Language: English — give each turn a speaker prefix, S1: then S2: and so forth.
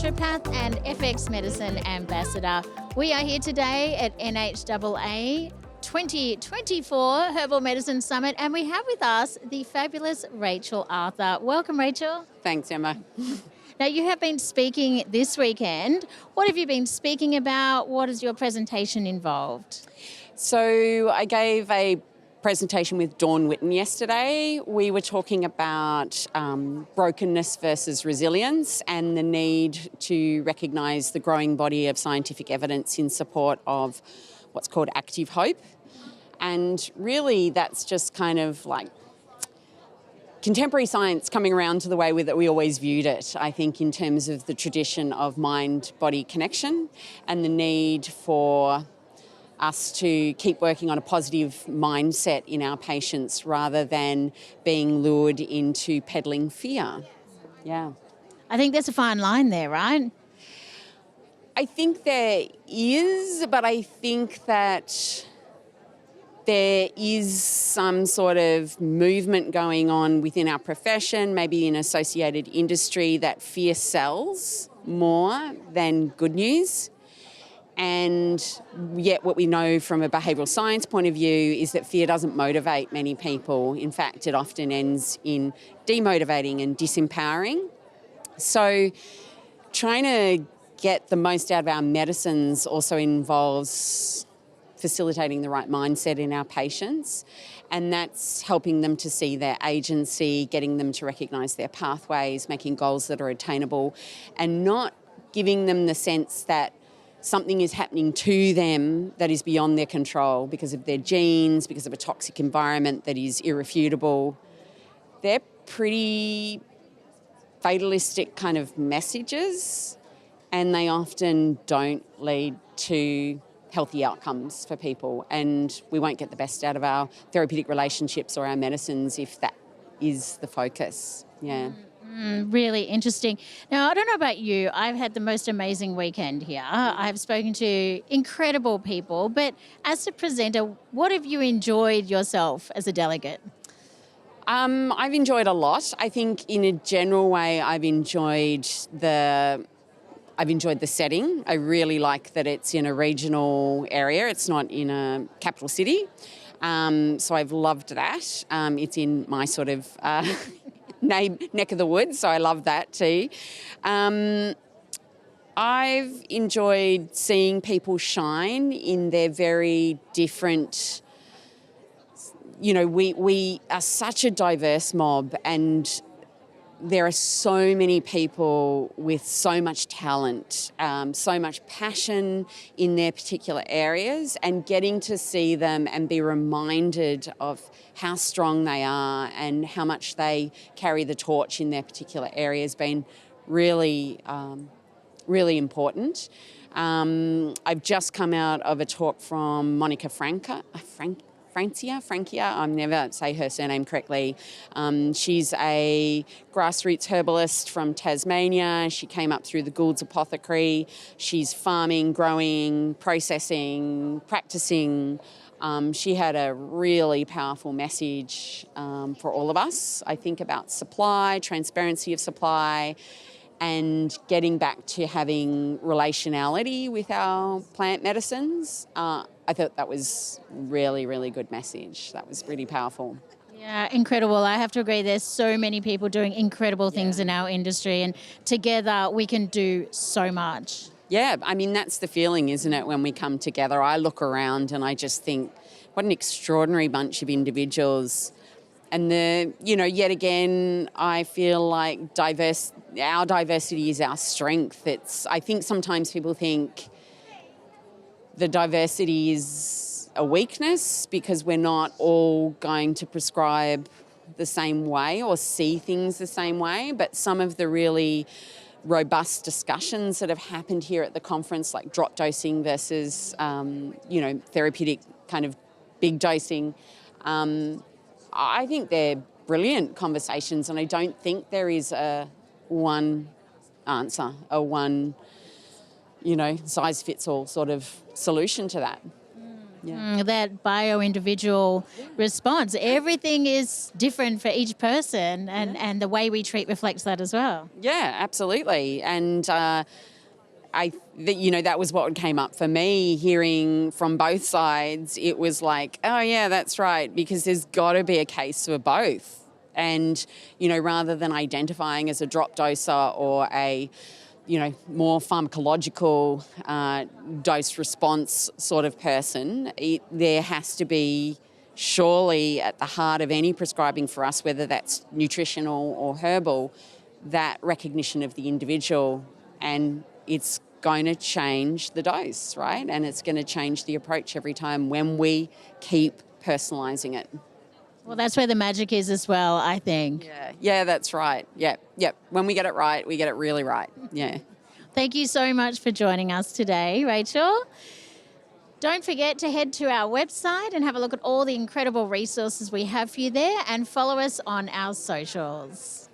S1: naturopath and FX Medicine Ambassador. We are here today at NHAA 2024 Herbal Medicine Summit, and we have with us the fabulous Rachel Arthur. Welcome, Rachel.
S2: Thanks, Emma.
S1: Now, you have been speaking this weekend. What have you been speaking about? What is your presentation involved?
S2: So I gave a presentation with Dawn Witten yesterday. We were talking about brokenness versus resilience and the need to recognise the growing body of scientific evidence in support of what's called active hope. And really that's just kind of like contemporary science coming around to the way that we always viewed it, I think, in terms of the tradition of mind-body connection and the need for us to keep working on a positive mindset in our patients rather than being lured into peddling fear. Yeah.
S1: I think there's a fine line there, right?
S2: I think there is, but I think that there is some sort of movement going on within our profession, maybe in associated industry, that fear sells more than good news. And yet what we know from a behavioural science point of view is that fear doesn't motivate many people. In fact, it often ends in demotivating and disempowering. So trying to get the most out of our medicines also involves facilitating the right mindset in our patients, and that's helping them to see their agency, getting them to recognise their pathways, making goals that are attainable, and not giving them the sense that something is happening to them that is beyond their control because of their genes, because of a toxic environment that is irrefutable. They're pretty fatalistic kind of messages, and they often don't lead to healthy outcomes for people, and we won't get the best out of our therapeutic relationships or our medicines if that is the focus. Yeah.
S1: Really interesting. Now, I don't know about you, I've had the most amazing weekend here. I've spoken to incredible people, but as a presenter, what have you enjoyed yourself as a delegate?
S2: I've enjoyed a lot. I think in a general way, I've enjoyed the setting. I really like that it's in a regional area. It's not in a capital city. So I've loved that. It's in my sort of neck of the woods, so I love that too. I've enjoyed seeing people shine in their very different, we are such a diverse mob, and there are so many people with so much talent, so much passion in their particular areas, and getting to see them and be reminded of how strong they are and how much they carry the torch in their particular area has been really, really important. I've just come out of a talk from Monica Francia, I never say her surname correctly. She's a grassroots herbalist from Tasmania. She came up through the Gould's Apothecary. She's farming, growing, processing, practicing. She had a really powerful message for all of us, I think, about supply, transparency of supply, and getting back to having relationality with our plant medicines. I thought that was really, really good message. That was really powerful.
S1: Yeah, incredible. I have to agree. There's so many people doing incredible things in our industry, and together we can do so much.
S2: Yeah, I mean, that's the feeling, isn't it, when we come together? I look around and I just think, what an extraordinary bunch of individuals. And yet again, I feel like our diversity is our strength. I think sometimes people think the diversity is a weakness because we're not all going to prescribe the same way or see things the same way. But some of the really robust discussions that have happened here at the conference, like drop dosing versus, therapeutic kind of big dosing, I think they're brilliant conversations, and I don't think there is a one answer, a one, size-fits-all sort of solution to that.
S1: That bio-individual response. Everything is different for each person, and the way we treat reflects that as well.
S2: Yeah, absolutely. And that was what came up for me, hearing from both sides. It was like, oh yeah, that's right, because there's got to be a case for both. And, rather than identifying as a drop doser or a, more pharmacological dose response sort of person, there has to be surely at the heart of any prescribing for us, whether that's nutritional or herbal, that recognition of the individual, and it's going to change the dose, right? And it's going to change the approach every time when we keep personalising it.
S1: Well, that's where the magic is as well, I think.
S2: Yeah, that's right. Yep. When we get it right, we get it really right. Yeah.
S1: Thank you so much for joining us today, Rachel. Don't forget to head to our website and have a look at all the incredible resources we have for you there, and follow us on our socials.